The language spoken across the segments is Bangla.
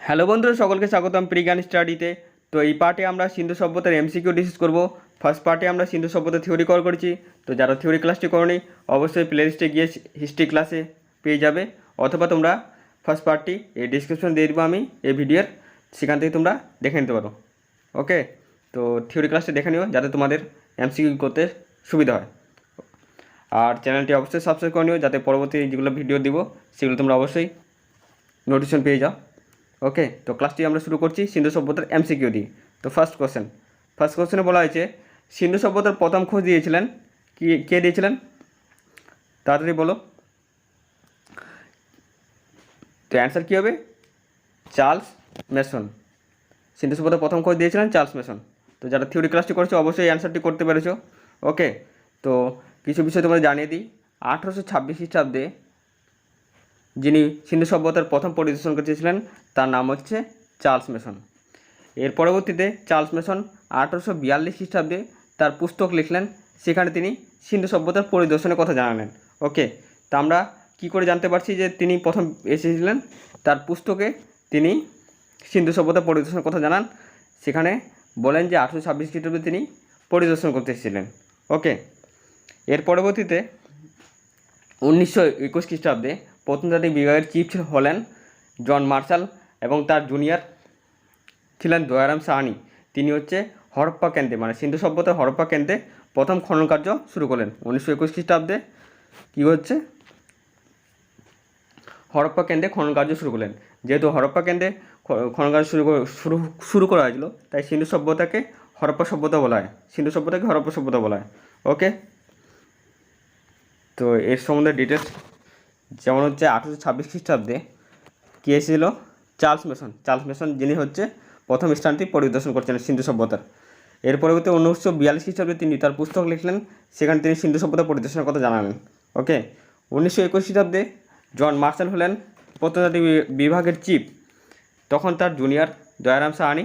হ্যালো বন্ধুরা, সকলকে স্বাগতম প্রিজ্ঞান স্টাডিতে। তো এই পার্টে আমরা সিন্ধু সভ্যতার এমসিকিউ ডিসকাস করব। ফার্স্ট পার্টে আমরা সিন্ধু সভ্যতার থিওরি কভার করেছি। তো যারা থিওরি ক্লাসটি করোনি অবশ্যই প্লেলিস্টে গিয়ে হিস্ট্রি ক্লাসে পেয়ে যাবে, অথবা তোমরা ফার্স্ট পার্টটি এই ডিসক্রিপশন দিয়ে দেবো আমি এই ভিডিওর, সেখান থেকে তোমরা দেখে নিতে পারো। ওকে, তো থিওরি ক্লাসটি দেখে নিও যাতে তোমাদের এমসিকিউ করতে সুবিধা হয়। আর চ্যানেলটি অবশ্যই সাবস্ক্রাইব করে নিও যাতে পরবর্তী যেগুলো ভিডিও দিব সেগুলো তোমরা অবশ্যই নোটিফিকেশন পেয়ে যাও। ওকে, তো ক্লাসটি আমরা শুরু করছি সিন্ধু সভ্যতার এমসিকিউ দিয়ে। তো ফার্স্ট কোশ্চেনে বলা হয়েছে সিন্ধু সভ্যতার প্রথম খোঁজ দিয়েছিলেন কে দিয়েছিলেন? তাড়াতাড়ি বলো। তো অ্যান্সার কী হবে? Charles Mason. সিন্ধু সভ্যতার প্রথম খোঁজ দিয়েছিলেন চার্লস মেসন। তো যারা থিওরি ক্লাসটি করেছো অবশ্যই অ্যান্সারটি করতে পেরেছো। ওকে, তো কিছু বিষয় তোমরা জানিয়ে দিই। 1826 খ্রিস্টাব্দে যিনি সিন্ধু সভ্যতার প্রথম পরিদর্শন করেছিলেন তার নাম হচ্ছে চার্লস মেসন। এর পরবর্তীতে চার্লস মেসন 1842 খ্রিস্টাব্দে তার পুস্তক লিখলেন, সেখানে তিনি সিন্ধু সভ্যতার পরিদর্শনের কথা জানালেন। ওকে, তা আমরা কী করে জানতে পারছি যে তিনি প্রথম এসেছিলেন? তার পুস্তকে তিনি সিন্ধু সভ্যতার পরিদর্শনের কথা জানান, সেখানে বলেন যে 1826 খ্রিস্টাব্দে তিনি পরিদর্শন করতে এসেছিলেন। ওকে, এর পরবর্তীতে 1921 খ্রিস্টাব্দে প্রত্নতাত্ত্বিক বিভাগের চিফ হলেন জন মার্শাল এবং তার জুনিয়র ছিলেন দয়ারাম সাহানি। তিনি হচ্ছে হরপ্পা কেন্দ্রে, মানে সিন্ধু সভ্যতার হরপ্পা কেন্দ্রে প্রথম খনন কার্য শুরু করলেন 1921 খ্রিস্টাব্দে। কী হচ্ছে? হরপ্পা কেন্দ্রে খনন কার্য শুরু করলেন। যেহেতু হরপ্পা কেন্দ্রে খনন কার্য শুরু করা হয়েছিল, তাই সিন্ধু সভ্যতাকে হরপ্পা সভ্যতা বলা হয়। সিন্ধু সভ্যতাকে হরপ্পা সভ্যতা বলা হয়। ওকে, তো এর সম্বন্ধে ডিটেলস যেমন হচ্ছে 1826 খ্রিস্টাব্দে কে এসেছিল? চার্লস মেসন যিনি হচ্ছে প্রথম স্থানটি পরিদর্শন করছেন সিন্ধু সভ্যতার। এর পরবর্তী 1942 খ্রিস্টাব্দে তিনি তার পুস্তক লিখলেন, সেখানে তিনি সিন্ধু সভ্যতা পরিদর্শনের কথা জানালেন। ওকে, 1921 খ্রিস্টাব্দে জন মার্শাল হলেন প্রত্নতাত্ত্বিক বিভাগের চিফ। তখন তার জুনিয়র দয়ারাম সাহানি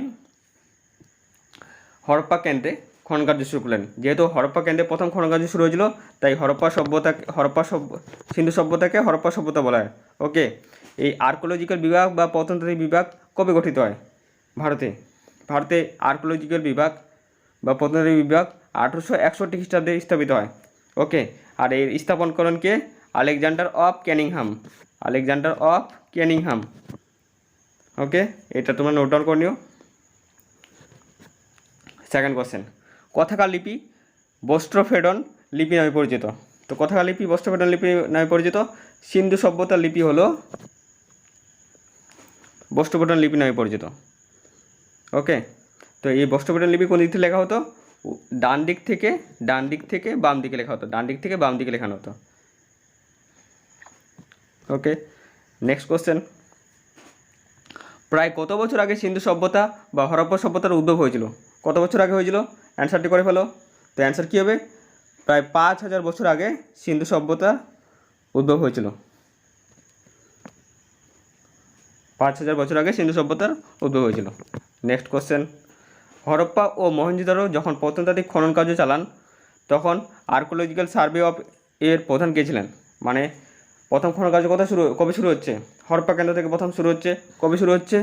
হরপ্পা কেন্দ্রে খনন কার্য শুরু করলেন। যেহেতু হরপ্পা কেন্দ্রে প্রথম খনন কার্য শুরু হয়েছিল, তাই সিন্ধু সভ্যতাকে হরপ্পা সভ্যতা বলা হয়। ওকে, এই আর্কোলজিক্যাল বিভাগ বা প্রত্নতাত্ত্বিক বিভাগ কবে গঠিত হয়? ভারতে আর্কোলজিক্যাল বিভাগ বা প্রত্নতাত্ত্বিক বিভাগ 1861 খ্রিস্টাব্দে স্থাপিত হয়। ওকে, আর এর স্থাপনকরণ কে? Alexander of Cunningham. ওকে, এটা তোমরা নোট ডাউন করে নিও। সেকেন্ড কোশ্চেন, কথাকার লিপি বস্ত্রফেডন লিপি নামে পরিচিত। তো কথাকার লিপি বস্ত্রফেডন লিপি নামে পরিচিত। সিন্ধু সভ্যতার লিপি হলো বস্ত্রফেডন লিপি নামে পরিচিত। ওকে, তো এই বস্ত্রফেডন লিপি কোন দিক থেকে লেখা হতো? ডান দিক থেকে বাম দিকে লেখা হতো। লেখানো হতো। ওকে, নেক্সট কোশ্চেন, প্রায় কত বছর আগে সিন্ধু সভ্যতা বা হরপ্পা সভ্যতার উদ্ভব হয়েছিল? কত বছর আগে হয়েছিল? অ্যান্সারটি করে ফেলো। তো অ্যান্সার কী হবে? প্রায় 5000 বছর আগে সিন্ধু সভ্যতা উদ্ভব হয়েছিল। 5000 বছর আগে সিন্ধু সভ্যতার উদ্ভব হয়েছিল। নেক্সট কোশ্চেন, হরপ্পা ও মহেঞ্জোদারো যখন প্রত্নতাত্ত্বিক খনন কার্য চালান, তখন আর্কোলজিক্যাল সার্ভে অফ এর প্রধান কে ছিলেন? মানে প্রথম খনন কার্য কবে শুরু হচ্ছে? হরপ্পা কেন্দ্র থেকে প্রথম শুরু হচ্ছে। কবে শুরু হচ্ছে?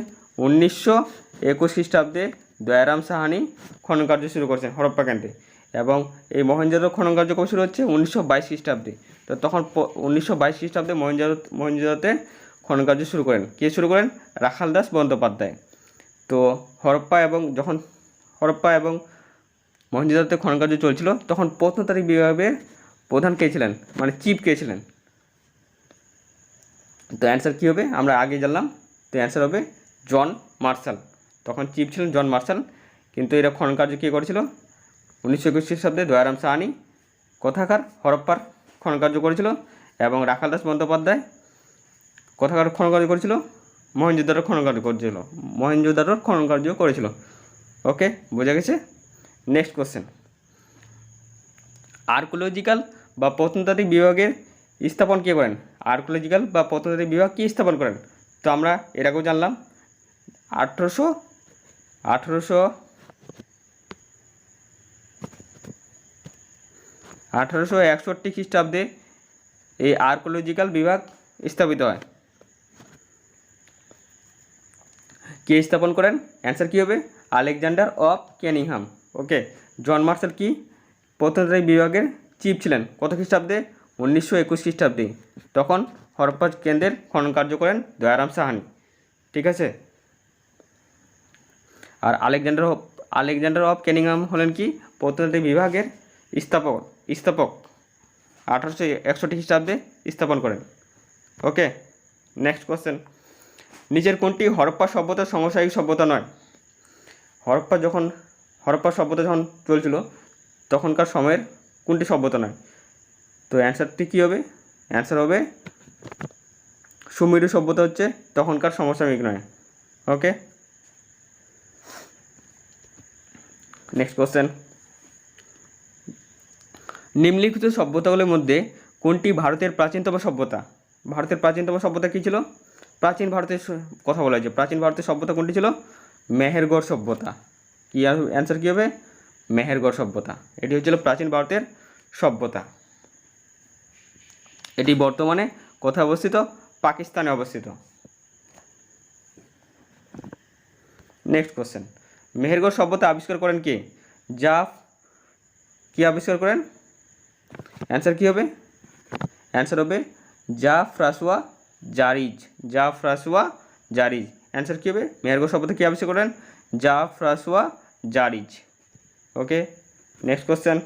1921 খ্রিস্টাব্দে দয়ারাম সাহানি খনন কার্য শুরু করছেন হরপ্পা কেন্দ্রে। এবং এই মহেঞ্জোদারো খনন কার্য কবে শুরু হচ্ছে? 1922 খ্রিস্টাব্দে। তো তখন 1922 খ্রিস্টাব্দে মহেঞ্জোদারোতে খনন কার্য শুরু করেন। কে শুরু করেন? রাখাল দাস বন্দ্যোপাধ্যায়। তো হরপ্পা এবং মহেঞ্জোদারোতে খনন কার্য চলছিল, তখন প্রত্নতাত্ত্বিক বিভাগের প্রধান কে ছিলেন, মানে চিফ কে ছিলেন? তো অ্যান্সার কী হবে? আমরা আগে জানলাম। তো অ্যান্সার হবে জন মার্শাল। তখন চিফ ছিলেন জন মার্শাল, কিন্তু এরা খনন কার্য কে করেছিল? 1921 খ্রিস্টাব্দে দয়ারাম সাহানি কোথাকার? হরপ্পার খনন কার্য করেছিল। এবং রাখাল দাস বন্দ্যোপাধ্যায় কোথাকার খনন কার্য করেছিল? মহেঞ্জোদারোর খনন কার্য করেছিল। ওকে, বোঝা গেছে? নেক্সট কোশ্চেন, আর্কোলজিক্যাল বা প্রত্নতাত্ত্বিক বিভাগের স্থাপন কে করেন? আর্কোলজিক্যাল বা প্রত্নতাত্ত্বিক বিভাগ কী স্থাপন করেন? তো আমরা এর আগেও জানলাম 1861 খ্রিস্টাব্দে এই আর্কোলজিক্যাল বিভাগ স্থাপিত হয়। কে স্থাপন করেন? অ্যান্সার কী হবে? Alexander of Cunningham. Okay, John Marshall কি প্রত্নতাত্ত্বিক বিভাগের চিফ ছিলেন কত খ্রিস্টাব্দে? 1921 খ্রিস্টাব্দে। তখন হরপ্পা কেন্দ্রের খনন কার্য করেন দয়ারাম সাহানি। ঠিক আছে। আর আলেকজান্ডার অফ কেনিংহাম হলেন কি প্রত্নতাত্ত্বিক বিভাগের স্থাপক 1861 খ্রিস্টাব্দে স্থাপন করেন। ওকে, নেক্সট কোশ্চেন, নিচের কোনটি হরপ্পা সভ্যতার সমসাময়িক সভ্যতা নয়? হরপ্পা সভ্যতা যখন চলছিল তখনকার সময়ের কোনটি সভ্যতা নয়? তো অ্যান্সারটি কী হবে? অ্যান্সার হবে সুমেরু সভ্যতা হচ্ছে তখনকার সমসাময়িক নয়। ওকে, নেক্সট কোশ্চেন, নিম্নলিখিত সভ্যতাগুলির মধ্যে কোনটি ভারতের প্রাচীনতম সভ্যতা? ভারতের প্রাচীনতম সভ্যতা কী ছিল? প্রাচীন ভারতের কথা বলা হয়েছে। প্রাচীন ভারতের সভ্যতা কোনটি ছিল? মেহেরগড় সভ্যতা। কি অ্যান্সার কী হবে? মেহেরগড় সভ্যতা। এটি হচ্ছিল প্রাচীন ভারতের সভ্যতা। এটি বর্তমানে কোথায় অবস্থিত? পাকিস্তানে অবস্থিত। নেক্সট কোশ্চেন, মেহেরগড় সভ্যতা আবিষ্কার করেন কে? কি আবিষ্কার করেন? অ্যান্সার কী হবে? অ্যান্সার হবে জাফরাসোয়া জারিজ। অ্যান্সার কী হবে? মেহেরগড় সভ্যতা কী আবিষ্কার করেন? জাফরাসোয়া জারিজ। ওকে, নেক্সট কোশ্চেন,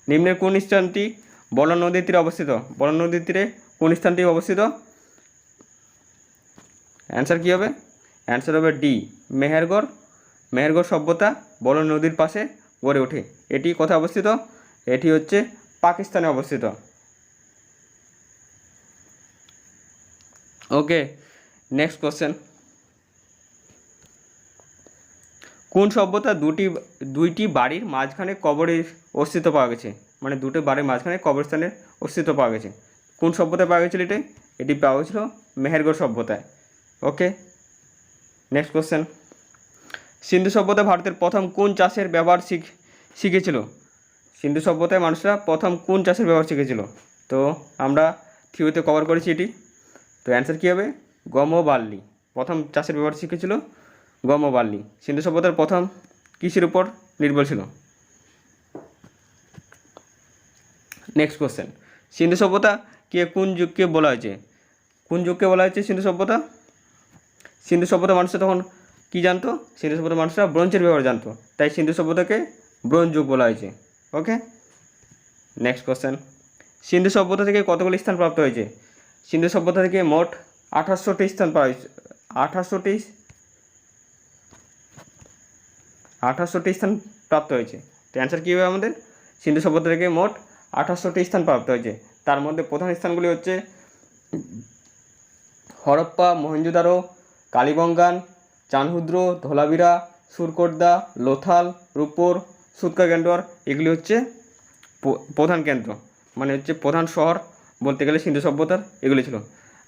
নিম্নের কোন স্থানটি বলন নদীর তীরে অবস্থিত? বলন নদীর তীরে কোন স্থানটি অবস্থিত? অ্যান্সার কী হবে? অ্যান্সার হবে ডি, মেহেরগড় সভ্যতা বলন নদীর পাশে গড়ে ওঠে। এটি কোথায় অবস্থিত? এটি হচ্ছে পাকিস্তানে অবস্থিত। ওকে, নেক্সট কোশ্চেন, কোন সভ্যতা দুইটি বাড়ির মাঝখানে কবরের অস্তিত্ব পাওয়া গেছে? মানে দুটো বাড়ির মাঝখানে কবরস্থানের অস্তিত্ব পাওয়া গেছে। কোন সভ্যতায় পাওয়া গেছিল এটি পাওয়া গেছিল মেহেরগড় সভ্যতায়। ওকে, নেক্সট কোশ্চেন, সিন্ধু সভ্যতা ভারতের প্রথম কোন চাষের ব্যবহার শিখেছিল? সিন্ধু সভ্যতায় মানুষরা প্রথম কোন চাষের ব্যবহার শিখেছিল? তো আমরা থিওরিতে কভার করেছি এটি। তো অ্যান্সার কী হবে? গম ও বার্লি। প্রথম চাষের ব্যবহার শিখেছিল গম ও বার্লি। সিন্ধু সভ্যতার প্রথম কৃষির উপর নির্ভর ছিল। নেক্সট কোশ্চেন, সিন্ধু সভ্যতা কোন যুগকে বলা হয়েছে? কোন যুগকে বলা হয়েছে সিন্ধু সভ্যতা? সিন্ধু সভ্যতা মানুষরা তখন কী জানতো? সিন্ধু সভ্যতা মানুষরা ব্রোঞ্জের ব্যবহার জানতো, তাই সিন্ধু সভ্যতাকে ব্রোঞ্জ যুগ বলা হয়েছে। ওকে, নেক্সট কোশ্চেন, সিন্ধু সভ্যতা থেকে কতগুলি স্থান প্রাপ্ত হয়েছে? সিন্ধু সভ্যতা থেকে মোট 1800টি স্থান পাওয়া হয়েছে। 1800টি স্থান প্রাপ্ত হয়েছে। তো অ্যান্সার কী হবে আমাদের? সিন্ধু সভ্যতা থেকে মোট 1800টি স্থান প্রাপ্ত হয়েছে। তার মধ্যে প্রধান স্থানগুলি হচ্ছে হরপ্পা, মহেঞ্জোদারো, কালীবঙ্গান, চানহুদ্র, ধোলাবিরা, সুরকোটদা, লোথাল, রূপপুর, সুতকাগেন্ডর, এগুলি হচ্ছে প্রধান কেন্দ্র, মানে হচ্ছে প্রধান শহর বলতে গেলে সিন্ধু সভ্যতার এগুলি ছিল।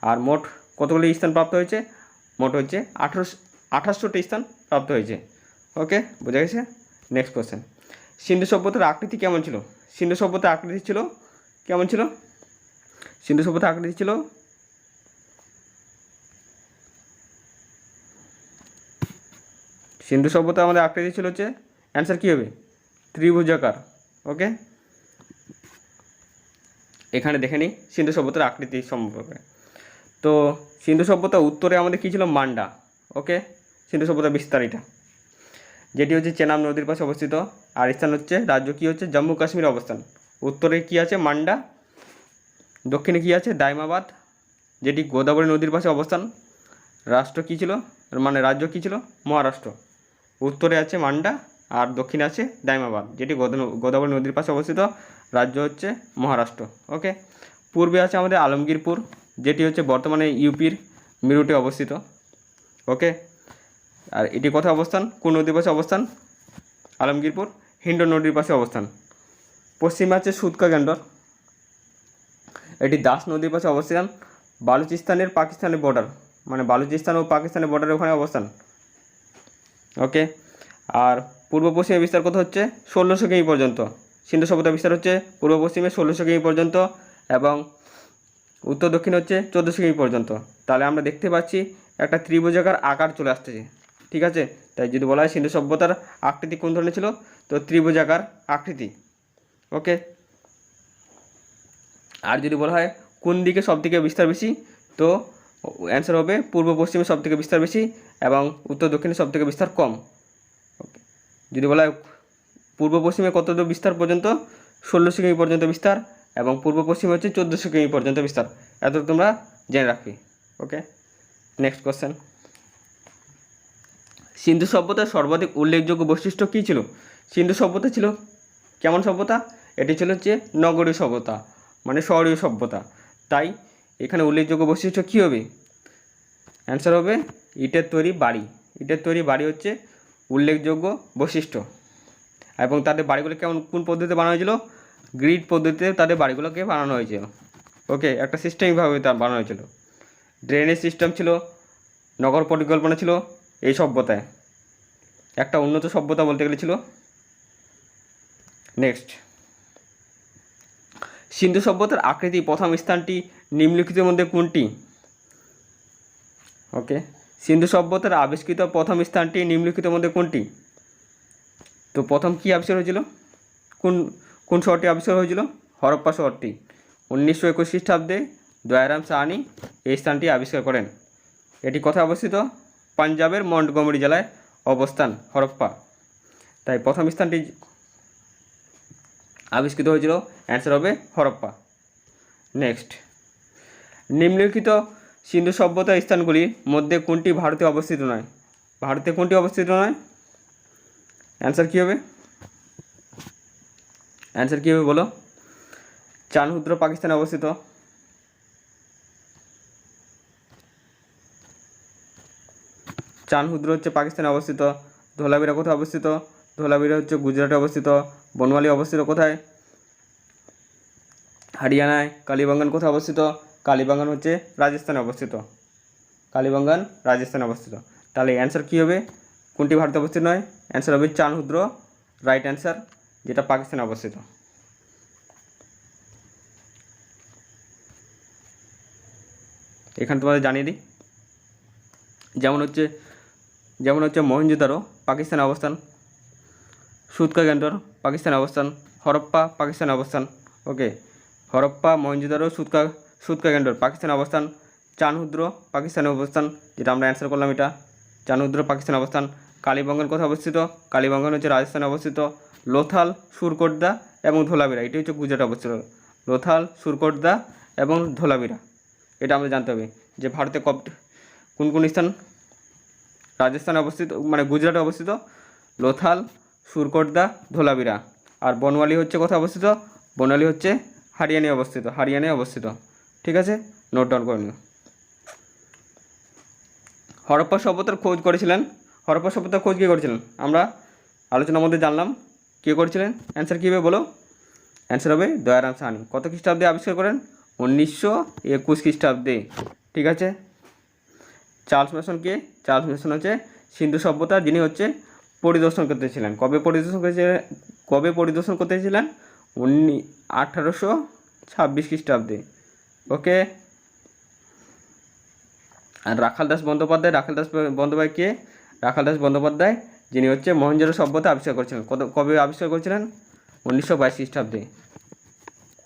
আর মোট কতগুলি স্থান প্রাপ্ত হয়েছে? মোট হচ্ছে 1800টি স্থান প্রাপ্ত হয়েছে। ওকে, বোঝা গেছে? নেক্সট কোশ্চেন, সিন্ধু সভ্যতার আকৃতি কেমন ছিল? সিন্ধু সভ্যতার আকৃতি ছিল কেমন ছিল? সিন্ধু সভ্যতার আকৃতি ছিল সিন্ধু সভ্যতা আমাদের আকৃতি ছিল হচ্ছে, অ্যান্সার কী হবে? ত্রিভুজাকার। ওকে, এখানে দেখে নিই সিন্ধু সভ্যতার আকৃতি সম্পর্কে। তো সিন্ধু সভ্যতা উত্তরে আমাদের কী ছিল? মান্ডা। ওকে, সিন্ধু সভ্যতার বিস্তার এটা, যেটি হচ্ছে চেনাব নদীর পাশে অবস্থিত। আর স্থান হচ্ছে রাজ্য কী হচ্ছে? জম্মু কাশ্মীর অবস্থান। উত্তরে কী আছে? মান্ডা। দক্ষিণে কী আছে? দাইমাবাদ, যেটি গোদাবরী নদীর পাশে অবস্থান। রাষ্ট্র কী ছিল, মানে রাজ্য কী ছিল? মহারাষ্ট্র। উত্তরে আছে মান্ডা আর দক্ষিণে আছে দাইমাবাদ, যেটি গোদাবরী নদীর পাশে অবস্থিত। রাজ্য হচ্ছে মহারাষ্ট্র। ওকে, পূর্বে আছে আমাদের আলমগীরপুর, যেটি হচ্ছে বর্তমানে ইউপির মিরুটে অবস্থিত। ওকে, আর এটি কোথায় অবস্থান? কোন নদীর পাশে অবস্থান? আলমগীরপুর হিন্ডন নদীর পাশে অবস্থান। পশ্চিমে আছে সুতকাগেন্ডর, এটি দাস নদীর পাশে অবস্থান। বালুচিস্তানের পাকিস্তানের বর্ডার, মানে বালুচিস্তান ও পাকিস্তানের বর্ডারের ওখানে অবস্থান। ওকে, আর পূর্ব পশ্চিমে বিস্তার কত হচ্ছে? 1600 কিমি পর্যন্ত। সিন্ধু সভ্যতা বিস্তার হচ্ছে পূর্ব পশ্চিমে 1600 কিমি পর্যন্ত এবং উত্তর দক্ষিণ হচ্ছে 1400 কিমি পর্যন্ত। তাহলে আমরা দেখতে পাচ্ছি একটা ত্রিভুজাকার আকার চলে আসতেছে। ঠিক আছে। তাই যদি বলা হয় সিন্ধু সভ্যতার আকৃতি কোন ধরনের ছিল, তো ত্রিভুজাকার আকৃতি। ওকে। আর যদি বলা হয় কোন দিকে সব থেকে বিস্তার বেশি, তো অ্যান্সার হবে পূর্ব পশ্চিমে সব থেকে বিস্তার বেশি এবং উত্তর দক্ষিণে সব থেকে বিস্তার কম। ওকে। যদি বলা হয় পূর্ব পশ্চিমে কত দূর বিস্তার পর্যন্ত, 1600 কিমি পর্যন্ত বিস্তার, এবং পূর্ব পশ্চিমে হচ্ছে 1400 কিমি পর্যন্ত বিস্তার। এত তোমরা জেনে রাখবে। ওকে, নেক্সট কোশ্চেন। সিন্ধু সভ্যতার সর্বাধিক উল্লেখযোগ্য বৈশিষ্ট্য কী ছিল? সিন্ধু সভ্যতা ছিল কেমন সভ্যতা? এটি ছিল হচ্ছে নগরীয় সভ্যতা, মানে শহরীয় সভ্যতা। তাই এখানে উল্লেখযোগ্য বৈশিষ্ট্য কী হবে? অ্যান্সার হবে ইটের তৈরি বাড়ি। ইটের তৈরি বাড়ি হচ্ছে উল্লেখযোগ্য বৈশিষ্ট্য। এবং তাদের বাড়িগুলো কোন পদ্ধতিতে বানানো হয়েছিল? গ্রিড পদ্ধতিতে তাদের বাড়িগুলোকে বানানো হয়েছিল। ওকে, একটা সিস্টেমিকভাবে তা বানানো হয়েছিল। ড্রেনেজ সিস্টেম ছিল, নগর পরিকল্পনা ছিল এই সভ্যতায়। একটা উন্নত সভ্যতা বলতে গেলে ছিল। নেক্সট, সিন্ধু সভ্যতার আকৃতি প্রথম স্থানটি নিম্নলিখিতের মধ্যে কোনটি? ওকে, সিন্ধু সভ্যতার আবিষ্কৃত প্রথম স্থানটি নিম্নলিখিতের মধ্যে কোনটি? তো প্রথম কী আবিষ্কার হয়েছিল? কোন শহরটি আবিষ্কার হয়েছিল? হরপ্পা শহরটি 1921 খ্রিস্টাব্দে দয়ারাম সাহানি এই স্থানটি আবিষ্কার করেন। এটি কোথায় অবস্থিত? পাঞ্জাবের মন্টগোমেরি জেলায় অবস্থান হরপ্পা। তাই প্রথম স্থানটি আবিষ্কৃত হয়েছিল, অ্যান্সার হবে হরপ্পা। নেক্সট, নিম্নলিখিত সিন্ধু সভ্যতার স্থানগুলির মধ্যে কোনটি ভারতে অবস্থিত নয়? ভারতে কোনটি অবস্থিত নয়? অ্যান্সার কী হবে? অ্যান্সার কী হবে বলো? চানহুদ্র পাকিস্তানে অবস্থিত, চানহুদ্র হচ্ছে পাকিস্তানে অবস্থিত। ধোলাবিরা কোথায় অবস্থিত? ধোলাবিরা হচ্ছে গুজরাটে অবস্থিত। বনওয়ালি অবস্থিত কোথায়? হরিয়ানায়। কালীবাঙ্গান কোথায় অবস্থিত? কালীবাঙ্গান হচ্ছে রাজস্থানে অবস্থিত। কালীবাঙ্গান রাজস্থানে অবস্থিত। তাহলে অ্যান্সার কী হবে? কোনটি ভারতে অবস্থিত নয়? অ্যান্সার হবে চানহুদ্র, রাইট অ্যান্সার, যেটা পাকিস্তানে অবস্থিত। এখানে তোমাদের জানিয়ে দিই, যেমন হচ্ছে মহেঞ্জোদারো পাকিস্তানে অবস্থান, সুতকাগেন্ডর পাকিস্তানে অবস্থান, হরপ্পা পাকিস্তানে অবস্থান। ওকে, হরপ্পা, মহেঞ্জোদারো, সুতকাগেন্ডর পাকিস্তানে অবস্থান, চানহুদ্র পাকিস্তানে অবস্থান, যেটা আমরা অ্যান্সার করলাম এটা, চানহুদ্র পাকিস্তানে অবস্থান। কালীবঙ্গন কোথায় অবস্থিত? কালীবঙ্গন হচ্ছে রাজস্থানে অবস্থিত। লোথাল, সুরকোটদা এবং ধোলাবিরা এটি হচ্ছে গুজরাটে অবস্থিত। লোথাল, সুরকোটদা এবং ধোলাবিরা, এটা আমাদের জানতে হবে যে ভারতে কোন স্থান রাজস্থানে অবস্থিত, মানে গুজরাটে অবস্থিত লোথাল, সুরকোটদা, ধোলাবিরা। আর বনওয়ালি হচ্ছে কোথায় অবস্থিত? বনওয়ালি হচ্ছে হরিয়ানায় অবস্থিত। ঠিক আছে, নোট ডাউন করে নিও। হরপ্পা সভ্যতার খোঁজ করেছিলেন, হরপ্পা সভ্যতার খোঁজ কে করেছিলেন? আমরা আলোচনার মধ্যে জানলাম কে করেছিলেন। অ্যান্সার কী হবে বলো? অ্যান্সার হবে দয়ারাম সাহানি। কত খ্রিস্টাব্দে আবিষ্কার করেন? 1921 খ্রিস্টাব্দে। ঠিক আছে। চার্লস মেসন কে? চার্লস মেসন হচ্ছে সিন্ধু সভ্যতা যিনি হচ্ছে পরিদর্শন করতেছিলেন। কবে পরিদর্শন করতেছিলেন? 1826 খ্রিস্টাব্দে। ওকে। আর রাখাল দাস বন্দ্যোপাধ্যায় কে? রাখাল দাস বন্দ্যোপাধ্যায় যিনি হচ্ছে মহেঞ্জোদারো সভ্যতা আবিষ্কার করেছিলেন। কবে আবিষ্কার করেছিলেন? 1922 খ্রিস্টাব্দে।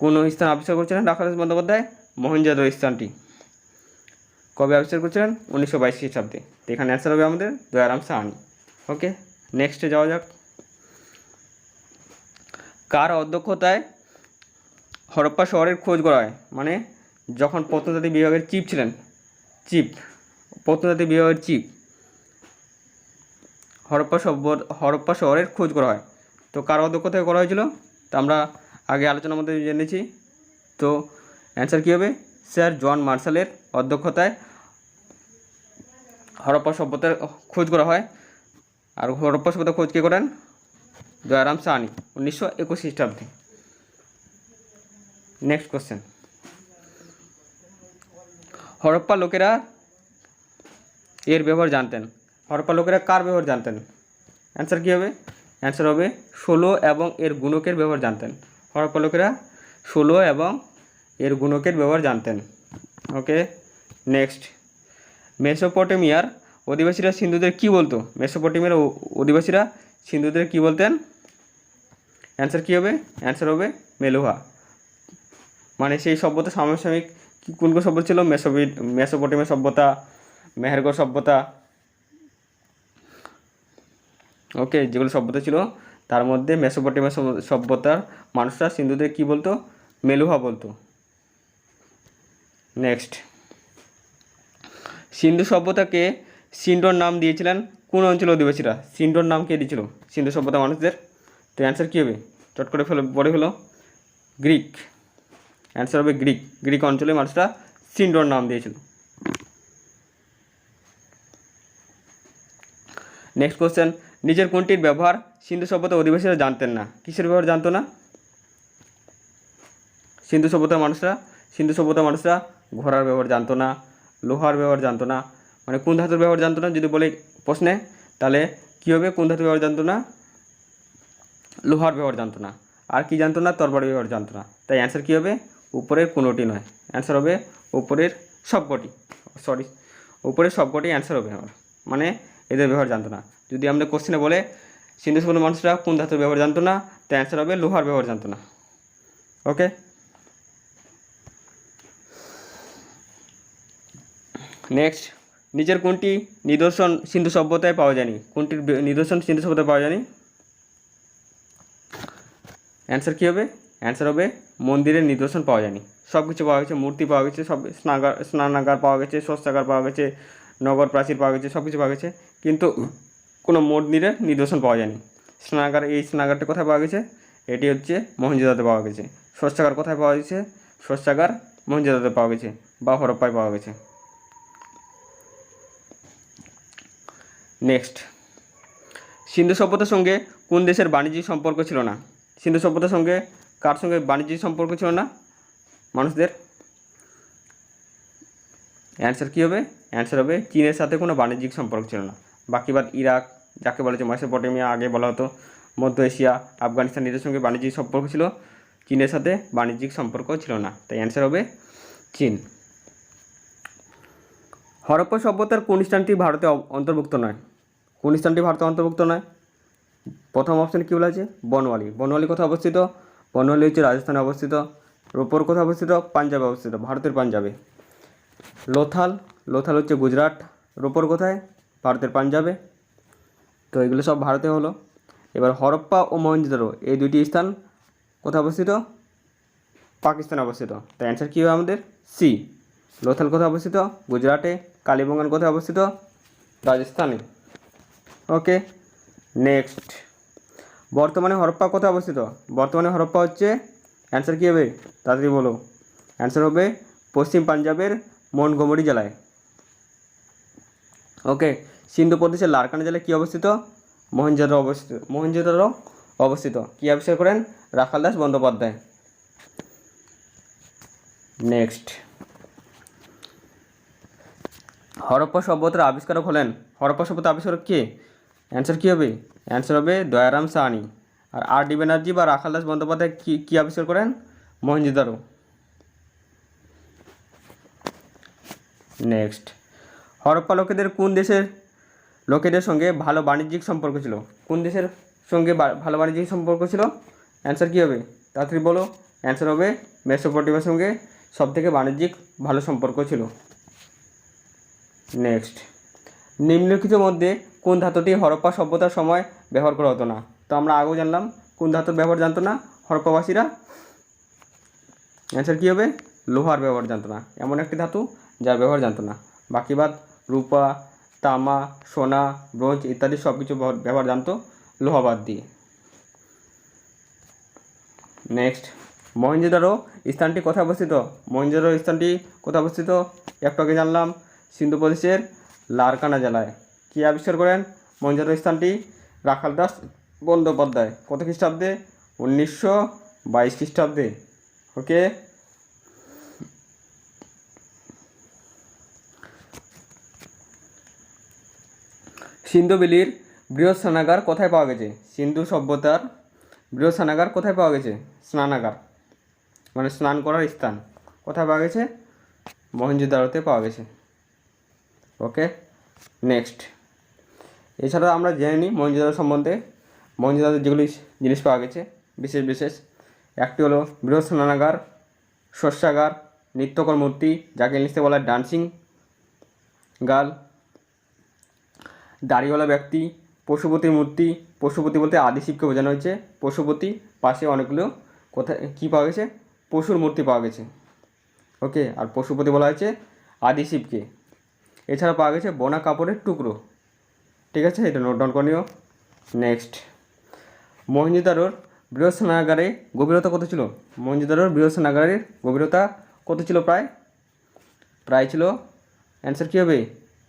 কোন স্থান আবিষ্কার করেছিলেন রাখাল দাস বন্দ্যোপাধ্যায়? মহেঞ্জোদারো স্থানটি। কবে আবিষ্কার করেছিলেন? 1922 খ্রিস্টাব্দে। তো এখানে অ্যান্সার হবে আমাদের দয়ারাম সাহানি। ওকে, নেক্সটে যাওয়া যাক। কার অধ্যক্ষতায় হরপ্পা শহরের খোঁজ করা হয়? মানে যখন প্রত্নতাত্ত্বিক বিভাগের প্রত্নতাত্ত্বিক বিভাগের চিফ হরপ্পা শহরের খোঁজ করা হয়, তো কার অধ্যক্ষতায় করা হয়েছিল? তো আমরা আগে আলোচনার মধ্যে জেনেছি। তো অ্যান্সার কী হবে? স্যার জন মার্শালের অধ্যক্ষতায় হরপ্পা সভ্যতার খোঁজ করা হয়। আর হরপ্পা সভ্যতার খোঁজ কে করেন? দয়ারাম সাহানি 1921 খ্রিস্টাব্দে। নেক্সট কোশ্চেন, হরপ্পা লোকেরা এর ব্যবহার জানতেন। হরপ্পা লোকেরা কার ব্যবহার জানতেন? অ্যান্সার কী হবে? অ্যান্সার হবে 16 এবং এর গুণকের ব্যবহার জানতেন। হরপ্পা লোকেরা 16 এবং এর গুণকের ব্যবহার জানতেন। ওকে, নেক্সট, মেসোপটেমিয়ার অধিবাসীরা সিন্ধুদের কী বলতো? মেসোপটেমিয়ার অধিবাসীরা সিন্ধুদের কী বলতেন? অ্যান্সার কী হবে? অ্যান্সার হবে মেলুহা। মানে সেই সভ্যতা সমসাময়িক কোন কোন সভ্যতা ছিল? মেসোপটেমিয়া সভ্যতা, মেহেরগড় সভ্যতা, ওকে, যেগুলো সভ্যতা ছিল তার মধ্যে মেসোপটেমিয়া সভ্যতার মানুষরা সিন্ধুদের কী বলতো? মেলুহা বলতো। নেক্সট, সিন্ধু সভ্যতাকে সিন্ডোর নাম দিয়েছিলেন কোন অঞ্চলের অধিবাসীরা? সিন্ডোর নাম কে দিয়েছিল সিন্ধু সভ্যতা মানুষদের? তো অ্যান্সার কী হবে? চট করে বলে ফেলো। গ্রিক। অ্যান্সার হবে গ্রিক। গ্রিক অঞ্চলে মানুষরা সিন্ডোর নাম দিয়েছিল। নেক্সট কোশ্চেন, নিজের কোনটির ব্যবহার সিন্ধু সভ্যতা অধিবাসীরা জানতেন না? কিসের ব্যবহার জানতো না সিন্ধু সভ্যতার মানুষরা? ঘোড়ার ব্যবহার জানতো না, লোহার ব্যবহার জানতো না। মানে কোন ধাতুর ব্যবহার জানতো না যদি বলে প্রশ্নে, তাহলে কী হবে? কোন ধাতুর ব্যবহার জানতো না? লোহার ব্যবহার জানতো না। আর কি জানতো না? তরবারি ব্যবহার জানতো না। তাই অ্যান্সার কী হবে? উপরের কোনোটি নয়, অ্যান্সার হবে উপরের সবকটি। উপরের সবকটি অ্যান্সার হবে আমার, মানে এদের ব্যবহার জানতো না। যদি আমাদের কোশ্চেনে বলে সিন্ধু সভ্যতার মানুষরা কোন ধাতুর ব্যবহার জানতো না, তাই অ্যান্সার হবে লোহার ব্যবহার জানতো না। ওকে, নেক্সট, নিচের কোনটি নিদর্শন সিন্ধু সভ্যতায় পাওয়া যায়নি? কোনটির নিদর্শন সিন্ধু সভ্যতায় পাওয়া যায়নি? অ্যান্সার কী হবে? অ্যান্সার হবে মন্দিরের নিদর্শন পাওয়া যায়নি। সব কিছু পাওয়া গেছে, মূর্তি পাওয়া গেছে, সব স্নানাগার পাওয়া গেছে, শৌচাগার পাওয়া গেছে, নগর প্রাচীর পাওয়া গেছে, সব কিছু পাওয়া গেছে, কিন্তু কোনো মন্দিরের নিদর্শন পাওয়া যায়নি। স্নানাগারটি কোথায় পাওয়া গেছে? এটি হচ্ছে মহেঞ্জোদারোতে পাওয়া গেছে। শৌচাগার কোথায় পাওয়া গেছে? শৌচাগার মহেঞ্জোদারোতে পাওয়া গেছে বা হরপ্পায় পাওয়া গেছে। নেক্সট, সিন্ধু সভ্যতার সঙ্গে কোন দেশের বাণিজ্যিক সম্পর্ক ছিল না? সিন্ধু সভ্যতার সঙ্গে কার সঙ্গে বাণিজ্যিক সম্পর্ক ছিল না মানুষদের? অ্যান্সার কী হবে? অ্যান্সার হবে চীনের সাথে কোনো বাণিজ্যিক সম্পর্ক ছিল না। বাকিবাদ ইরাক, যাকে বলা হচ্ছে মেসোপটেমিয়া, আগে বলা হতো মধ্য এশিয়া, আফগানিস্তান, এদের সঙ্গে বাণিজ্যিক সম্পর্ক ছিল, চীনের সাথে বাণিজ্যিক সম্পর্ক ছিল না। তাই অ্যান্সার হবে চীন। হরপ্পা সভ্যতার কোন স্থানটি ভারতে অন্তর্ভুক্ত নয়? কোন স্থানটি ভারতে অন্তর্ভুক্ত নয়? প্রথম অপশানে কী বলা আছে? বনওয়ালি। বনওয়ালি কোথায় অবস্থিত? বনওয়ালি হচ্ছে রাজস্থানে অবস্থিত। রোপর কোথায় অবস্থিত? পাঞ্জাবে অবস্থিত, ভারতের পাঞ্জাবে। লোথাল হচ্ছে গুজরাট। রোপর কোথায়? ভারতের পাঞ্জাবে। তো এগুলো সব ভারতে হলো। এবার হরপ্পা ও মহেঞ্জোদারো এই দুইটি স্থান কোথায় অবস্থিত? পাকিস্তানে অবস্থিত। তাই অ্যান্সার কী হবে আমাদের? সি। লোথাল কোথায় অবস্থিত? গুজরাটে। কালীবঙ্গান কোথায় অবস্থিত? রাজস্থানে। ওকে, নেক্সট, বর্তমানে হরপ্পা কোথায় অবস্থিত? বর্তমানে হরপ্পা হচ্ছে, অ্যান্সার কী হবে? তাড়াতাড়ি বলো। অ্যান্সার হবে পশ্চিম পাঞ্জাবের মনগোমরি জেলায়। ওকে, সিন্ধু প্রদেশের লারকানা জেলায় কী অবস্থিত? মহেঞ্জোদারো অবস্থিত। কী আবিষ্কার করেন? রাখাল দাস বন্দ্যোপাধ্যায়। নেক্সট, হরপ্পা সভ্যতার আবিষ্কারক হলেন? হরপ্পা সভ্যতার আবিষ্কারক কে? অ্যান্সার কী হবে? অ্যান্সার হবে দয়ারাম সাহানি। আর ডি ব্যানার্জি বা রাখাল দাস বন্দ্যোপাধ্যায় কী আবিষ্কার করেন? মহেঞ্জোদারো। নেক্সট, হরপ্পা লোকেদের কোন দেশের লোকেদের সঙ্গে ভালো বাণিজ্যিক সম্পর্ক ছিল? কোন দেশের সঙ্গে ভালো বাণিজ্যিক সম্পর্ক ছিল? অ্যান্সার কী হবে? তাড়াতাড়ি বলো। অ্যান্সার হবে মেসোপটেমিয়ার সঙ্গে সবথেকে বাণিজ্যিক ভালো সম্পর্ক ছিল। নেক্সট, নিম্নলিখিতের মধ্যে কোন ধাতুটি হরপ্পা সভ্যতার সময় ব্যবহার করা হতো না? তো আমরা আগেও জানলাম কোন ধাতুর ব্যবহার জানতো না হরপ্পাবাসীরা। অ্যান্সার কী হবে? লোহার ব্যবহার জানতো না। এমন একটি ধাতু যার ব্যবহার জানতো না। বাকিবাদ রূপা, তামা, সোনা, ব্রোঞ্জ ইত্যাদি সব কিছু ব্যবহার জানতো লোহাবাদ দিয়ে। নেক্সট, মহেঞ্জোদারো স্থানটি কোথায় অবস্থিত? মহেঞ্জোদারো স্থানটি কোথায় অবস্থিত? একটু আগে জানলাম সিন্ধু প্রদেশের লারকানা জেলায়। কী আবিষ্কার করেন মহেঞ্জোদারো স্থানটি? রাখাল দাস বন্দ্যোপাধ্যায়। কত খ্রিস্টাব্দে? 1922 খ্রিস্টাব্দে। ওকে, সিন্ধু ভ্যালির বৃহৎ স্নানাগার কোথায় পাওয়া গেছে? সিন্ধু সভ্যতার বৃহৎ স্নানাগার কোথায় পাওয়া গেছে? স্নানাগার মানে স্নান করার স্থান কোথায় পাওয়া গেছে? মহেঞ্জোদারোতে পাওয়া গেছে। ওকে, নেক্সট, এছাড়া আমরা জেনে নিই মহেঞ্জোদারো সম্বন্ধে। মহেঞ্জোদারোতে যেগুলি জিনিস পাওয়া গেছে বিশেষ বিশেষ, একটি হলো বৃহৎ স্নানাগার, শস্যাগার, নৃত্যকর মূর্তি যাকে ইংলিশে বলা হয় ডান্সিং গার্ল, দাড়িওয়ালা ব্যক্তি, পশুপতির মূর্তি। পশুপতি বলতে আদিশিবকে বোঝানো হয়েছে। পশুপতি পাশে অনেকগুলো কোথায় কী পাওয়া গেছে, পশুর মূর্তি পাওয়া গেছে। ওকে, আর পশুপতি বলা হয়েছে আদিশিবকে। এছাড়া পাওয়া গেছে বোনা কাপড়ের টুকরো। ঠিক আছে, এটা নোট ডাউন করে নিও। নেক্সট, মহেঞ্জোদারোর বৃহৎ স্নানাগারে গভীরতা কত ছিল? মহেঞ্জোদারোর বৃহৎ স্নানাগারের গভীরতা কত ছিল? প্রায় ছিল, অ্যান্সার কী হবে?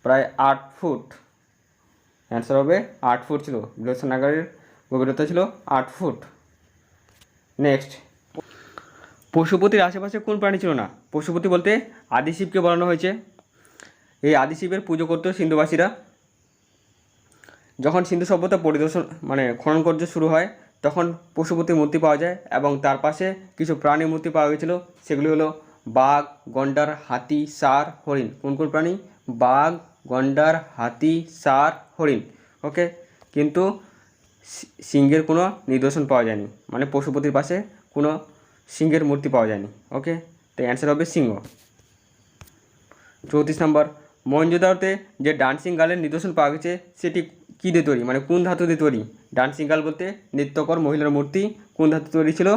প্রায় 8 ফুট। অ্যান্সার হবে 8 ফুট ছিল। বৃহৎ স্নানাগারের গভীরতা ছিল 8 ফুট। নেক্সট, পশুপতির আশেপাশে কোন প্রাণী ছিল না? পশুপতি বলতে আদিশিবকে বলানো হয়েছে। এই আদিশিবের পুজো করত সিন্ধুবাসীরা। যখন সিন্ধু সভ্যতা পরিদর্শন খনন কার্য শুরু হয় তখন পশুপতির মূর্তি পাওয়া যায় এবং তার পাশে কিছু প্রাণীর মূর্তি পাওয়া গেছিলো। সেগুলি হলো বাঘ, গন্ডার, হাতি, ষাঁড়, হরিণ। কোন কোন প্রাণী? বাঘ, গন্ডার, হাতি, ষাঁড়, হরিণ। ওকে, কিন্তু সিংহের কোনো নিদর্শন পাওয়া যায়নি, পশুপতির পাশে কোনো সিংহের মূর্তি পাওয়া যায়নি। ওকে, তো অ্যান্সার হবে সিংহ। 34 নম্বর, মহেঞ্জোদারোতে যে ডান্সিং গার্লের নিদর্শন পাওয়া গেছে সেটি কী দিয়ে তৈরি, কোন ধাতু দিয়ে তৈরি? ডান্সিং গার্ল বলতে নৃত্যকর মহিলার মূর্তি কোন ধাতু তৈরি ছিল?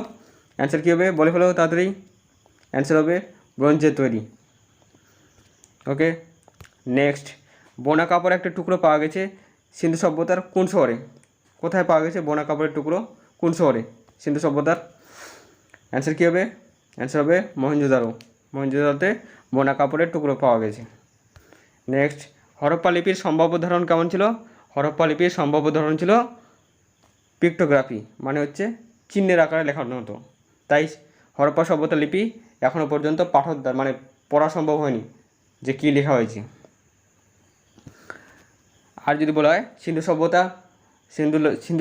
অ্যান্সার কী হবে? বলে ফেলো তাড়াতাড়ি। অ্যান্সার হবে ব্রোঞ্জের তৈরি। ওকে, নেক্সট, বোনা কাপড়ের একটা টুকরো পাওয়া গেছে সিন্ধু সভ্যতার কোন শহরে? কোথায় পাওয়া গেছে বোনা কাপড়ের টুকরো? কোন শহরে সিন্ধু সভ্যতার? অ্যান্সার কী হবে? অ্যান্সার হবে মহেঞ্জোদারো। মহেঞ্জোদারোতে বোনা কাপড়ের টুকরো পাওয়া গেছে। নেক্সট, হরপ্পা লিপির সম্ভাব্য ধরন কেমন ছিল? হরপ্পা লিপির সম্ভাব্য ধরন ছিল পিক্টোগ্রাফি, চিহ্নের আকারে লেখানো হতো। তাই হরপ্পা সভ্যতা লিপি এখনও পর্যন্ত পাঠোদ্ধার পড়া সম্ভব হয়নি যে কী লেখা হয়েছে। আর যদি বলা হয় সিন্ধু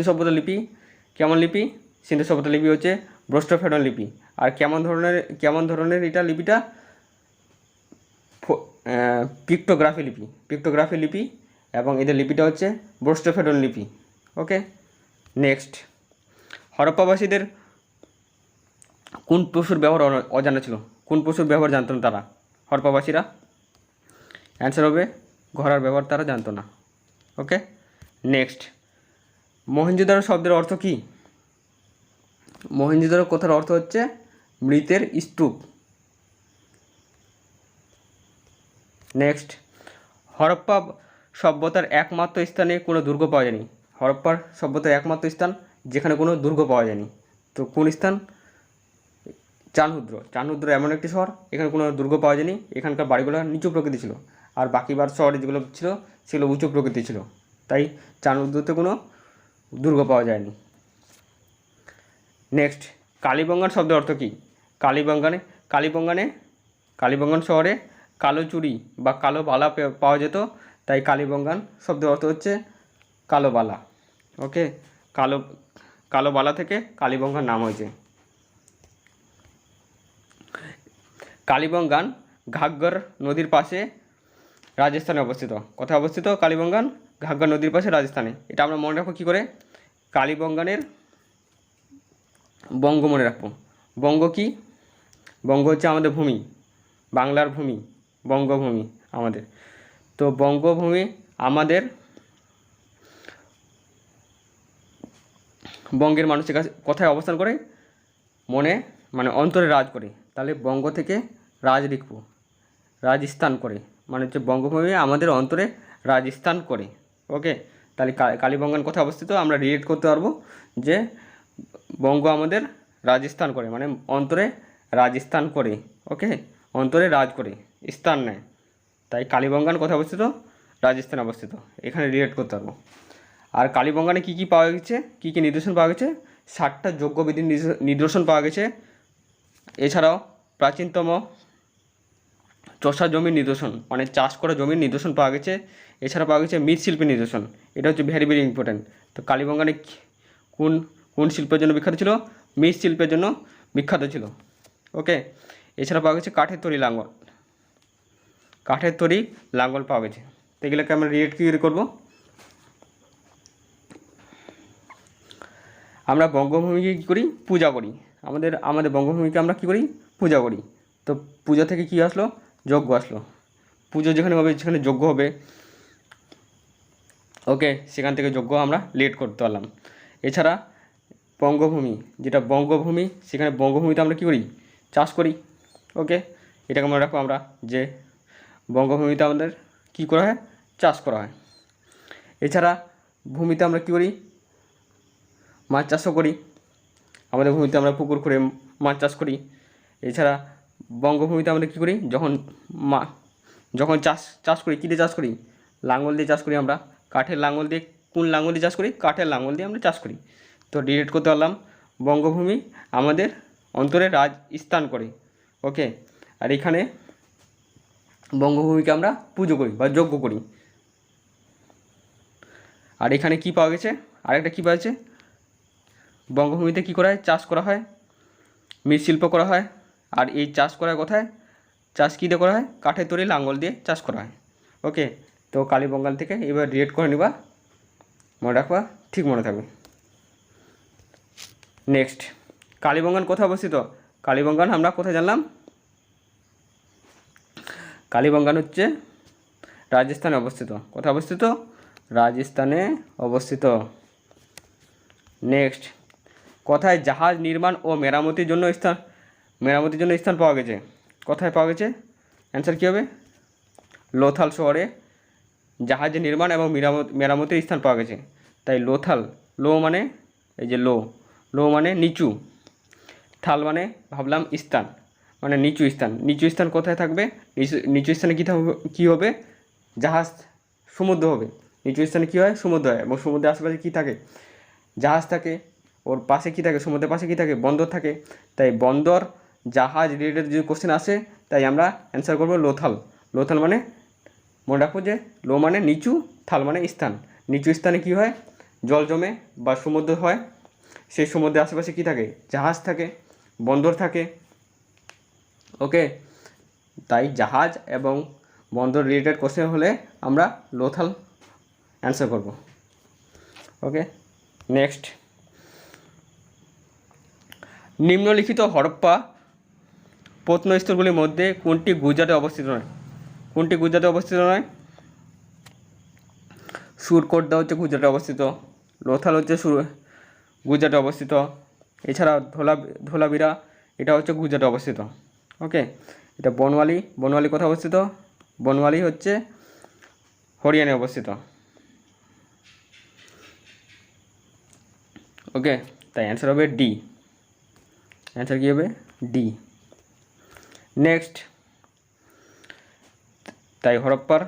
সভ্যতা লিপি কেমন লিপি? সিন্ধু সভ্যতা লিপি হচ্ছে ব্রস্টফেডন লিপি। আর কেমন ধরনের এটা লিপিটা? পিক্টোগ্রাফি লিপি এবং এদের লিপিটা হচ্ছে ব্রস্টফেডন লিপি। ওকে, নেক্সট, হরপ্পাবাসীদের কোন পশুর ব্যবহার অজানা ছিল? কোন পশুর ব্যবহার জানতো না তারা, হরপ্পাবাসীরা? অ্যান্সার হবে ঘোড়ার ব্যবহার তারা জানতো না। ওকে, নেক্সট, মহেঞ্জোদারো শব্দের অর্থ কী? মহেঞ্জোদারো কথার অর্থ হচ্ছে মৃতের স্তূপ। নেক্সট, হরপ্পা সভ্যতার একমাত্র স্থানে কোনো দুর্গ পাওয়া যায়নি। হরপ্পার সভ্যতার একমাত্র স্থান যেখানে কোনো দুর্গ পাওয়া যায়নি, তো কোন স্থান? চানহুদ্র এমন একটি শহর, এখানে কোনো দুর্গ পাওয়া যায়নি। এখানকার বাড়িগুলো নিচু প্রকৃতি ছিল, আর বাকিবার শহরে যেগুলো ছিল সেগুলো উঁচু প্রকৃতি ছিল। তাই চানহুদ্রতে কোনো দুর্গ পাওয়া যায়নি। নেক্সট, কালীবঙ্গান শব্দের অর্থ কী? কালীবঙ্গান শহরে কালো চুড়ি বা কালো বালা পাওয়া যেত, তাই কালীবঙ্গান শব্দের অর্থ হচ্ছে কালো বালা। ওকে, কালো বালা থেকে কালীবঙ্গান নাম হয়েছে। কালীবঙ্গান ঘাগ্গর নদীর পাশে রাজস্থানে অবস্থিত। কোথায় অবস্থিত কালীবঙ্গান? ঘাগ্গর নদীর পাশে রাজস্থানে। এটা আমরা মনে রাখবো কী করে? কালীবঙ্গানের বঙ্গ মনে রাখবো। বঙ্গ কি? বঙ্গ হচ্ছে আমাদের ভূমি, বাংলার ভূমি, বঙ্গভূমি আমাদের। তো বঙ্গভূমি আমাদের বঙ্গের মানুষের কাছে কোথায় অবস্থান করে? অন্তরে রাজ করে। তাহলে বঙ্গ থেকে রাজ লিখবো, রাজস্থান করে, বঙ্গভূমি আমাদের অন্তরে রাজস্থান করে। ওকে, তাহলে কালীবঙ্গান কোথায় অবস্থিত? আমরা রিলেট করতে পারবো যে বঙ্গ আমাদের রাজস্থান করে, অন্তরে রাজস্থান করে। ওকে, অন্তরে রাজ করে, স্থান নেয়। তাই কালীবঙ্গান কোথায় অবস্থিত? রাজস্থানে অবস্থিত। এখানে রিলেট করতে পারবো। আর কালীবঙ্গানে কী কী পাওয়া গেছে, কী কী নিদর্শন পাওয়া গেছে? 60টা যজ্ঞবিধির নিদর্শন পাওয়া গেছে। এছাড়াও প্রাচীনতম চষা জমির নিদর্শন, চাষ করা জমির নিদর্শন পাওয়া গেছে। এছাড়া পাওয়া গেছে মৃৎশিল্পের নিদর্শন। এটা হচ্ছে ভেরি ভেরি ইম্পর্ট্যান্ট। তো কালীবঙ্গানে কোন শিল্পের জন্য বিখ্যাত ছিল? মৃৎশিল্পের জন্য বিখ্যাত ছিল। ওকে, এছাড়া পাওয়া গেছে কাঠের তৈরি লাঙ্গল পাওয়া গেছে। তো এগুলোকে আমরা রিলেট কী করবো, আমরা বঙ্গভূমিকে কী করি, পূজা করি। আমাদের বঙ্গভূমিকে আমরা কী করি, পূজা করি। তো পূজা থেকে কী আসলো, যজ্ঞ আসলো। পুজো যেখানে হবে, যেখানে যজ্ঞ হবে, ওকে, সেখান থেকে যজ্ঞ আমরা লেট করতে পারলাম। এছাড়া বঙ্গভূমি, যেটা বঙ্গভূমি, সেখানে বঙ্গভূমিতে আমরা কী করি, চাষ করি। ওকে, এটাকে মনে রাখবো আমরা যে বঙ্গভূমিতে আমাদের কী করা হয়, চাষ করা হয়। এছাড়া ভূমিতে আমরা কী করি, মাছ চাষও করি। আমাদের ভূমিতে আমরা পুকুর খুঁড়ে মাছ চাষ করি। এছাড়া বঙ্গভূমিতে আমরা কী করি, যখন চাষ করি, কী দিয়ে চাষ করি, লাঙল দিয়ে চাষ করি আমরা। কাঠের লাঙল দিয়ে, কোন লাঙল দিয়ে চাষ করি, কাঠের লাঙল দিয়ে আমরা চাষ করি। তো ডিরেক্ট করতে পারলাম বঙ্গভূমি আমাদের অন্তরে রাজ স্থান করে। ওকে, আর এখানে বঙ্গভূমিকে আমরা পুজো করি বা যজ্ঞ করি। আর এখানে কি পাওয়া গেছে, আরেকটা কী পাওয়া গেছে, বঙ্গভূমিতে কী করা হয়, চাষ করা হয়, মৃৎশিল্প করা হয়। আর এই চাষ করার কোথায়, চাষ কী দিয়ে করা হয়, কাঠের তৈরি লাঙল দিয়ে চাষ করা হয়। ওকে, তো কালীবঙ্গান থেকে এবার রিলেট করে নিবা, মনে রাখবা, ঠিক মনে থাকবে। নেক্সট, কালীবঙ্গান কোথায় অবস্থিত, কালীবঙ্গান আমরা কোথায় জানলাম, কালীবঙ্গান হচ্ছে রাজস্থানে অবস্থিত। কোথায় অবস্থিত, রাজস্থানে অবস্থিত। নেক্সট, কোথায় জাহাজ নির্মাণ ও মেরামতির জন্য স্থান পাওয়া গেছে, কোথায় পাওয়া গেছে, অ্যান্সার কী হবে, লোথাল শহরে জাহাজ নির্মাণ এবং মেরামতির স্থান পাওয়া গেছে। তাই লোথাল, লো মানে এই যে লো মানে নিচু, থাল মানে ভাবলাম স্থান, মানে নিচু স্থান। নিচু স্থান কোথায় থাকবে, নিচু স্থানে কী হবে, জাহাজ, সমুদ্র হবে। নিচু স্থানে কী হয়, সমুদ্র হয়, এবং সমুদ্রের আশেপাশে কী থাকে, জাহাজ থাকে। ওর পাশে কী থাকে, সমুদ্রের পাশে কী থাকে, বন্দর থাকে। তাই বন্দর, জাহাজ রিলেটেড যদি কোশ্চেন আসে, তাই আমরা অ্যান্সার করবো লোথাল মানে মনে রাখবো যে লো মানে নিচু, থাল মানে স্থান। নিচু স্থানে কী হয়, জল জমে বা সমুদ্র হয়, সেই সমুদ্রের আশেপাশে কী থাকে, জাহাজ থাকে, বন্দর থাকে। ওকে, তাই জাহাজ এবং বন্দর রিলেটেড কোশ্চেন হলে আমরা লোথাল অ্যান্সার করব। ওকে, নেক্সট, নিম্নলিখিত হরপ্পা প্রত্নস্থলগুলির মধ্যে কোনটি গুজরাটে অবস্থিত নয়, কোনটি গুজরাটে অবস্থিত নয়, সুরকোটদা হচ্ছে গুজরাটে অবস্থিত, লোথাল হচ্ছে গুজরাটে অবস্থিত। এছাড়া ধোলাবিরা, এটা হচ্ছে গুজরাটে অবস্থিত। ওকে, এটা বনওয়ালি কোথায় অবস্থিত, বনওয়ালি হচ্ছে হরিয়ানায় অবস্থিত। ওকে, তাই অ্যান্সার হবে ডি, অ্যান্সার কী হবে, ডি। নেক্সট, তাই হরপ্পার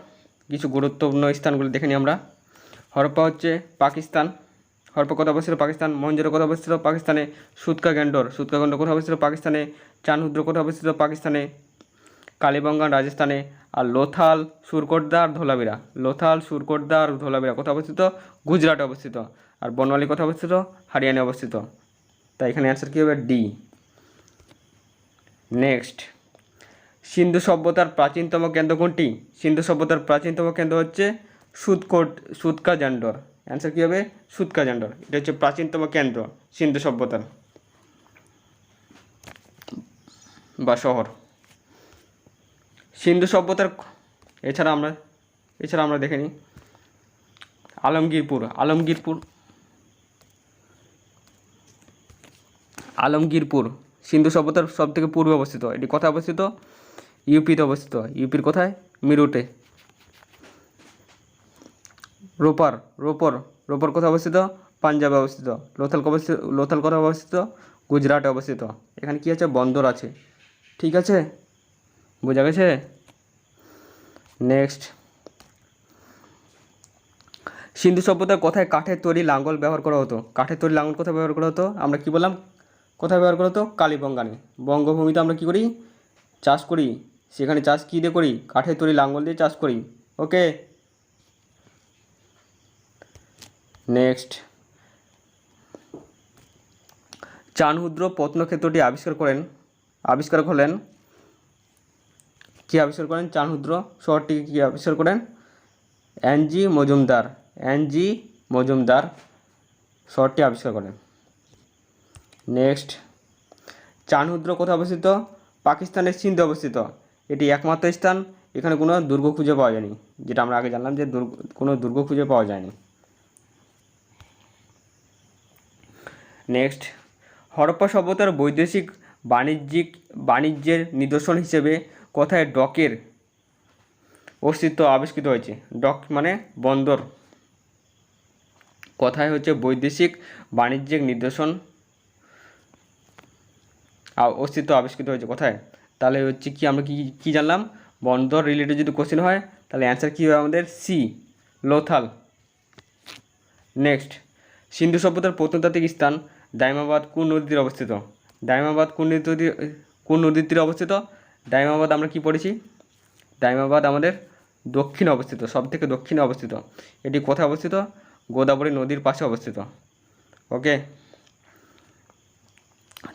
কিছু গুরুত্বপূর্ণ স্থানগুলি দেখে নিই আমরা। হরপ্পা হচ্ছে পাকিস্তান, হরপ্পা কোথায় অবস্থিত, পাকিস্তান। মহেঞ্জোদড়ো কোথায় অবস্থিত, পাকিস্তানে। সুতকাগেন্ডর কোথায় অবস্থিত, পাকিস্তানে। চানহুদ্র কোথায় অবস্থিত, পাকিস্তানে। কালীবঙ্গান রাজস্থানে। আর লোথাল, সুরকোটদা আর ধোলাবিরা কোথায় অবস্থিত, গুজরাটে অবস্থিত। আর বনওয়ালি কোথায় অবস্থিত, হরিয়ানায় অবস্থিত। তাই এখানে অ্যান্সার কী হবে, ডি। নেক্সট, সিন্ধু সভ্যতার প্রাচীনতম কেন্দ্র কোনটি, সিন্ধু সভ্যতার প্রাচীনতম কেন্দ্র হচ্ছে সুতকাজান্ডর। অ্যান্সার কী হবে, সুতকাজান্ডর। এটা হচ্ছে প্রাচীনতম কেন্দ্র সিন্ধু সভ্যতার বা শহর। সিন্ধু সভ্যতার এছাড়া আমরা দেখে নিই আলমগীরপুর সিন্ধু সভ্যতার সব থেকে পূর্বে অবস্থিত। এটি কোথায় অবস্থিত, ইউপিতে অবস্থিত। ইউপির কোথায়, মিরুটে। রোপর কোথায় অবস্থিত, পাঞ্জাবে অবস্থিত। লোথাল কোথায় অবস্থিত, গুজরাটে অবস্থিত। এখানে কি আছে, বন্দর আছে। ঠিক আছে, বোঝা গেছে। নেক্সট, সিন্ধু সভ্যতার কোথায় কাঠের তৈরি লাঙ্গল ব্যবহার করা হতো, কাঠের তৈরি লাঙ্গল কোথায় ব্যবহার করা হতো, আমরা কি বললাম, কোথায় ব্যবহার করা হতো, কালীবঙ্গানে। বঙ্গভূমিতে আমরা কি করি, চাষ করি। সেখানে চাষ কী দিয়ে করি, কাঠের তৈরি লাঙ্গল দিয়ে চাষ করি। ওকে, নেক্সট, চানহুদ্র প্রত্নক্ষেত্রটি আবিষ্কারক হলেন, কি আবিষ্কার করেন, চানহুদ্র শহরটিকে কি আবিষ্কার করেন, এনজি মজুমদার শহরটি আবিষ্কার করেন। নেক্সট, চানহুদ্র কোথায় অবস্থিত? পাকিস্তানের সিন্ধে অবস্থিত। এটি একমাত্র স্থান, এখানে কোনো দুর্গ খুঁজে পাওয়া যায়নি, যেটা আমরা আগে জানলাম যে কোনো দুর্গ খুঁজে পাওয়া যায়নি। নেক্সট, হরপ্পা সভ্যতার বৈদেশিক বাণিজ্যের নিদর্শন হিসেবে কোথায় ডকের অস্তিত্ব আবিষ্কৃত হয়েছে? ডক মানে বন্দর। কোথায় হচ্ছে বৈদেশিক বাণিজ্যিক নিদর্শন অস্তিত্ব আবিষ্কৃত হয়েছে কোথায়? তাহলে হচ্ছে কি আমরা কি জানলাম? বন্দর রিলেটেড যদি কোশ্চেন হয় তাহলে অ্যান্সার কী হবে আমাদের? সি, লোথাল। নেক্সট, সিন্ধু সভ্যতার প্রত্নতাত্ত্বিক স্থান দাইমাবাদ কোন নদীর তীরে অবস্থিত? দাইমাবাদ কোন নদীর তীরে অবস্থিত? দাইমাবাদ আমরা কি পড়েছি? দাইমাবাদ আমাদের দক্ষিণে অবস্থিত, সবথেকে দক্ষিণে অবস্থিত। এটি কোথায় অবস্থিত? গোদাবরী নদীর পাশে অবস্থিত। ওকে,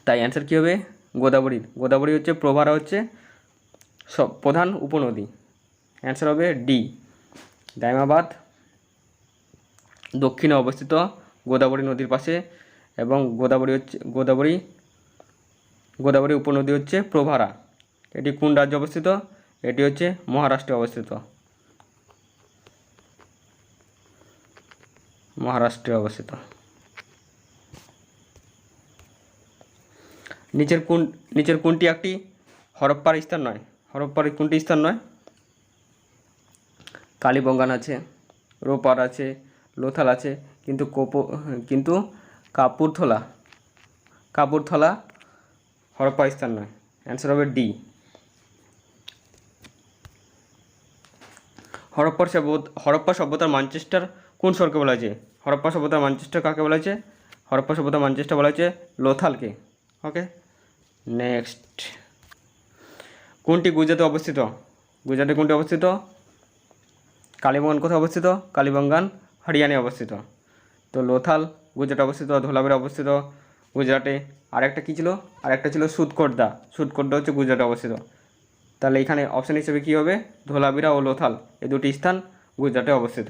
তাই অ্যান্সার কী হবে? গোদাবরী হচ্ছে প্রভারা হচ্ছে সব প্রধান উপনদী। অ্যান্সার হবে ডি, দাইমাবাদ দক্ষিণে অবস্থিত গোদাবরী নদীর পাশে, এবং গোদাবরী উপনদী হচ্ছে প্রভারা। এটি কোন রাজ্যে অবস্থিত? এটি হচ্ছে মহারাষ্ট্রে অবস্থিত। নিচের কোনটি একটি হরপ্পার স্থান নয়? হরপ্পার কোনটি স্থান নয়? কালীবঙ্গান আছে, রোপার আছে, লোথাল আছে, কিন্তু কাপুরথলা হরপ্পা স্থান নয়। অ্যান্সার হবে ডি। হরপ্পা সভ্যতার ম্যানচেস্টার কোন শহরকে বলা হয়েছে? হরপ্পা সভ্যতার ম্যানচেস্টার কাকে বলা হয়েছে? হরপ্পা সভ্যতার ম্যানচেস্টার বলা হয়েছে লোথালকে। ওকে, নেক্সট, কোনটি গুজরাটে অবস্থিত? গুজরাটে কোনটি অবস্থিত? কালীবঙ্গান কোথায় অবস্থিত? কালীবঙ্গান হরিয়ানায় অবস্থিত। তো লোথাল গুজরাটে অবস্থিত, ধোলাবিরা অবস্থিত গুজরাটে। আরেকটা কী ছিল? আরেকটা ছিল সুতকোটদা হচ্ছে গুজরাটে অবস্থিত। তাহলে এখানে অপশান হিসেবে কী হবে? ধোলাবিরা ও লোথাল এই দুটি স্থান গুজরাটে অবস্থিত।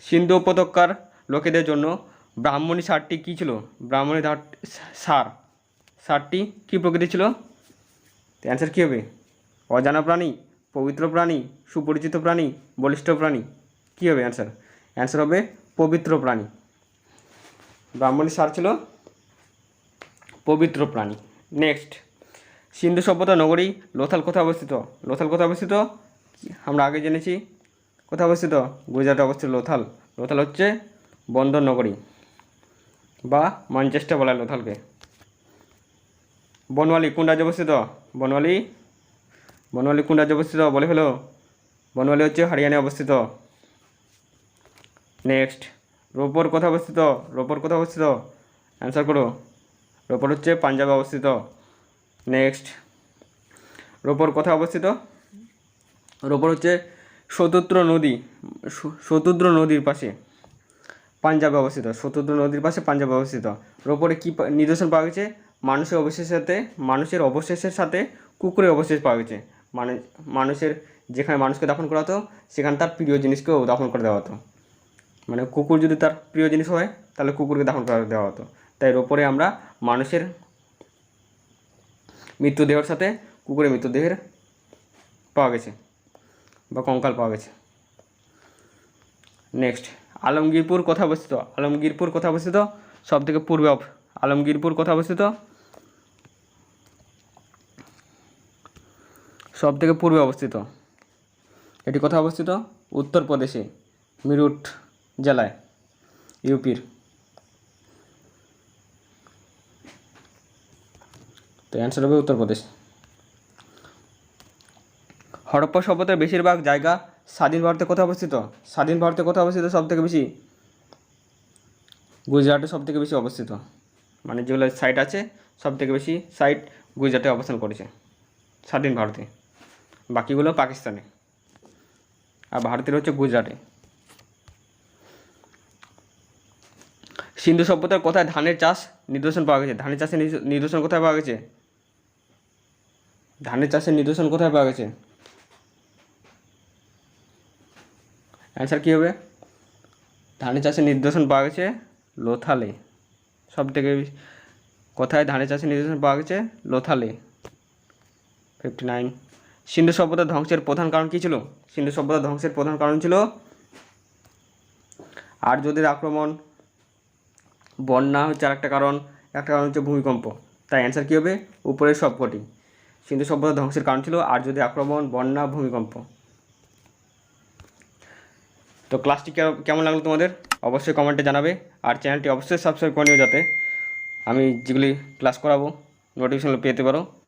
সিন্ধু উপত্যকার লোকেদের জন্য ব্রাহ্মণী সারটি কী ছিল? ব্রাহ্মণী সারটি কী প্রকৃতি ছিল? অ্যান্সার কী হবে? অজানা প্রাণী, পবিত্র প্রাণী, সুপরিচিত প্রাণী, বলিষ্ঠ প্রাণী, কী হবে অ্যান্সার? অ্যান্সার হবে পবিত্র প্রাণী। ব্রাহ্মণী সার ছিল পবিত্র প্রাণী। নেক্সট, সিন্ধু সভ্যতা নগরী লোথাল কোথায় অবস্থিত? আমরা আগে জেনেছি কোথায় অবস্থিত? গুজরাটে অবস্থিত লোথাল হচ্ছে বন্দর নগরী বা ম্যানচেস্টার বলা হয় লোথালকে। বনওয়ালি কোন রাজ্যে অবস্থিত? বনওয়ালি কোন রাজ্যে অবস্থিত বলে ফেলো। বনওয়ালি হচ্ছে হরিয়ানায় অবস্থিত। নেক্সট, রোপর কোথায় অবস্থিত? অ্যান্সার করো। রোপর হচ্ছে পাঞ্জাবে অবস্থিত। নেক্সট, রোপর কোথায় অবস্থিত? রোপর হচ্ছে শতুদ্র নদীর পাশে পাঞ্জাবে অবস্থিত। পাঞ্জাবে অবস্থিত। রোপরে কী নিদর্শন পাওয়া গেছে? মানুষের অবশেষের সাথে কুকুরের অবশেষ পাওয়া গেছে। মানুষের যেখানে মানুষকে দাফন করা হতো সেখানে তার প্রিয় জিনিসকেও দাফন করে দেওয়া হতো। মানে কুকুর যদি তার প্রিয় জিনিস হয় তাহলে কুকুরকে দাফন করে দেওয়া হতো। তাই রোপরে আমরা মানুষের মৃতদেহের সাথে কুকুরের মৃতদেহের পাওয়া গেছে বা কঙ্কাল পাওয়া গেছে। নেক্সট, আলমগীরপুর কোথায় অবস্থিত? সব থেকে পূর্বে আলমগীরপুর কোথায় অবস্থিত? সব থেকে পূর্বে অবস্থিত। এটি কোথায় অবস্থিত? উত্তরপ্রদেশে, মিরুট জেলায়, ইউপির। তো অ্যান্সার হবে উত্তরপ্রদেশ। হরপ্পা সভ্যতার বেশিরভাগ জায়গা স্বাধীন ভারতে কোথায় অবস্থিত? সব থেকে বেশি? গুজরাটে সব থেকে বেশি অবস্থিত। মানে যেগুলো সাইট আছে সব থেকে বেশি সাইট গুজরাটে অবস্থান করেছে স্বাধীন ভারতে, বাকিগুলো পাকিস্তানে, আর ভারতের হচ্ছে গুজরাটে। সিন্ধু সভ্যতার কোথায় ধানের চাষ নিদর্শন পাওয়া গেছে? ধানের চাষের নিদর্শন কোথায় পাওয়া গেছে? অ্যান্সার কী হবে? ধানের চাষের নিদর্শন পাওয়া গেছে লোথালে। সব থেকে কোথায় ধানের চাষের নিদর্শন পাওয়া গেছে? লোথালে। 59। সিন্ধু সভ্যতা ধ্বংসের প্রধান কারণ কী ছিল? সিন্ধু সভ্যতা ধ্বংসের প্রধান কারণ ছিল আর্যদের আক্রমণ, বন্যা হচ্ছে আরেকটা কারণ, একটা কারণ হচ্ছে ভূমিকম্প। তাই অ্যান্সার কী হবে? উপরের সবকটি। সিন্ধু সভ্যতা ধ্বংসের কারণ ছিল আর্যদের আক্রমণ, বন্যা, ভূমিকম্প। তো ক্লাসটি কেমন লাগলো তোমাদের অবশ্যই কমেন্টে জানাবে, আর চ্যানেলটি অবশ্যই সাবস্ক্রাইব করে নিও যাতে আমি যেগুলি ক্লাস করাবো নোটিফিকেশন পেতে পারো।